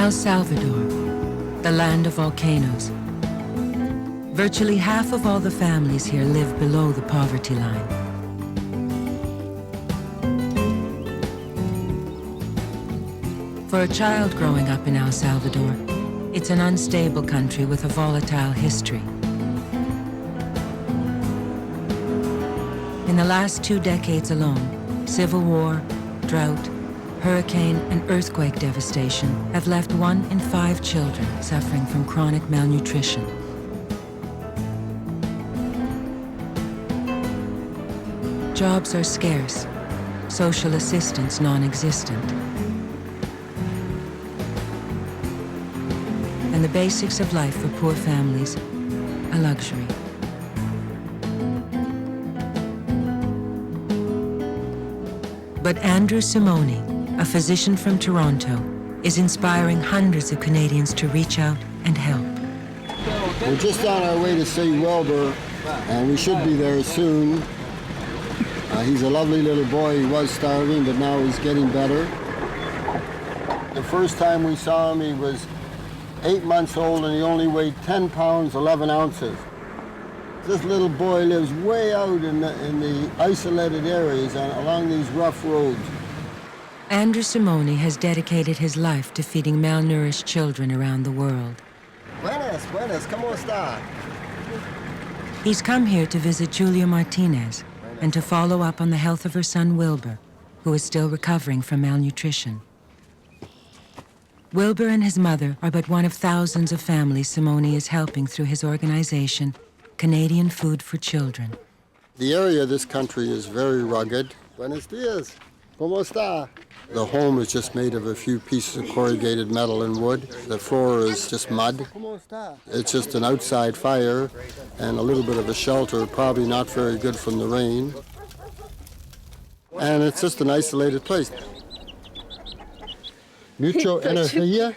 El Salvador, the land of volcanoes. Virtually half of all the families here live below the poverty line. For a child growing up in El Salvador, it's an unstable country with a volatile history. In the last 2 decades alone, civil war, drought, hurricane, and earthquake devastation have left 1 in 5 children suffering from chronic malnutrition. Jobs are scarce, social assistance non-existent, and the basics of life for poor families, a luxury. But Andrew Simone, a physician from Toronto, is inspiring hundreds of Canadians to reach out and help. We're just on our way to St. Wilbur, and we should be there soon. He's a lovely little boy. He was starving, but now he's getting better. The first time we saw him, he was 8 months old, and he only weighed 10 pounds, 11 ounces. This little boy lives way out in the isolated areas and along these rough roads. Andrew Simone has dedicated his life to feeding malnourished children around the world. Buenas, ¿cómo está? He's come here to visit Julia Martinez and to follow up on the health of her son Wilbur, who is still recovering from malnutrition. Wilbur and his mother are but one of thousands of families Simone is helping through his organization, Canadian Food for Children. The area of this country is very rugged. Buenos dias. ¿Cómo está? The home is just made of a few pieces of corrugated metal and wood. The floor is just mud. It's just an outside fire and a little bit of a shelter, probably not very good from the rain. And it's just an isolated place. Mucho energía.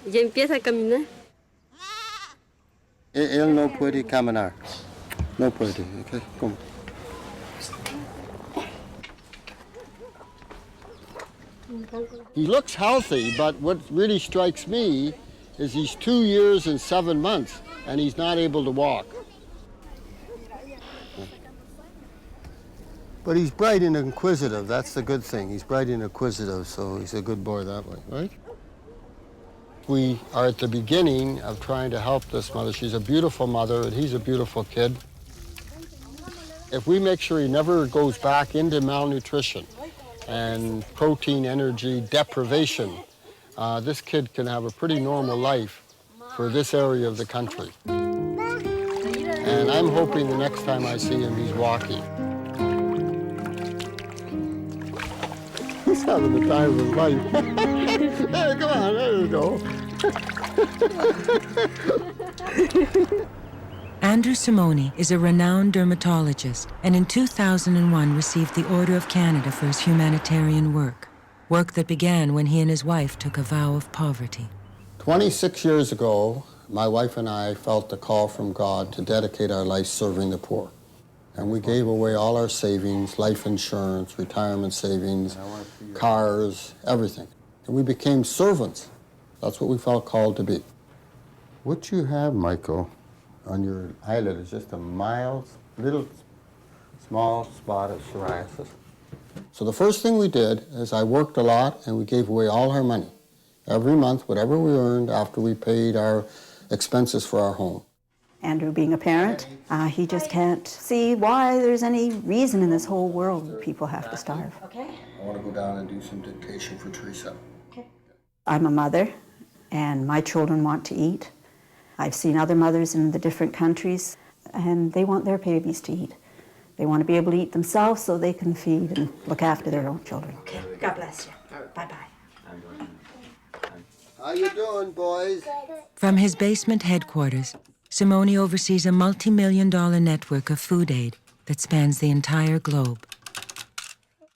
Ya empieza a caminar. Él no puede caminar. No puede, okay? Come. He looks healthy, but what really strikes me is he's 2 years and 7 months, and he's not able to walk. But he's bright and inquisitive. That's the good thing. He's bright and inquisitive, so he's a good boy that way, right? We are at the beginning of trying to help this mother. She's a beautiful mother, and he's a beautiful kid. If we make sure he never goes back into malnutrition and protein energy deprivation, this kid can have a pretty normal life for this area of the country. And I'm hoping the next time I see him, he's walking. He's having the time of his life. Hey, come on, there you go. Andrew Simone is a renowned dermatologist and in 2001 received the Order of Canada for his humanitarian work that began when he and his wife took a vow of poverty. 26 years ago, my wife and I felt the call from God to dedicate our life serving the poor. And we gave away all our savings, life insurance, retirement savings, cars, everything. And we became servants. That's what we felt called to be. What you have, Michael, on your eyelid is just a mild, little, small spot of psoriasis. So the first thing we did is I worked a lot and we gave away all our money. Every month, whatever we earned after we paid our expenses for our home. Andrew, being a parent, he just can't see why there's any reason in this whole world that people have to starve. Okay. I want to go down and do some dictation for Teresa. Okay. I'm a mother, and my children want to eat. I've seen other mothers in the different countries, and they want their babies to eat. They want to be able to eat themselves so they can feed and look after their own children. Okay, God bless you. Bye-bye. How you doing, boys? From his basement headquarters, Simone oversees a multi-million-dollar network of food aid that spans the entire globe.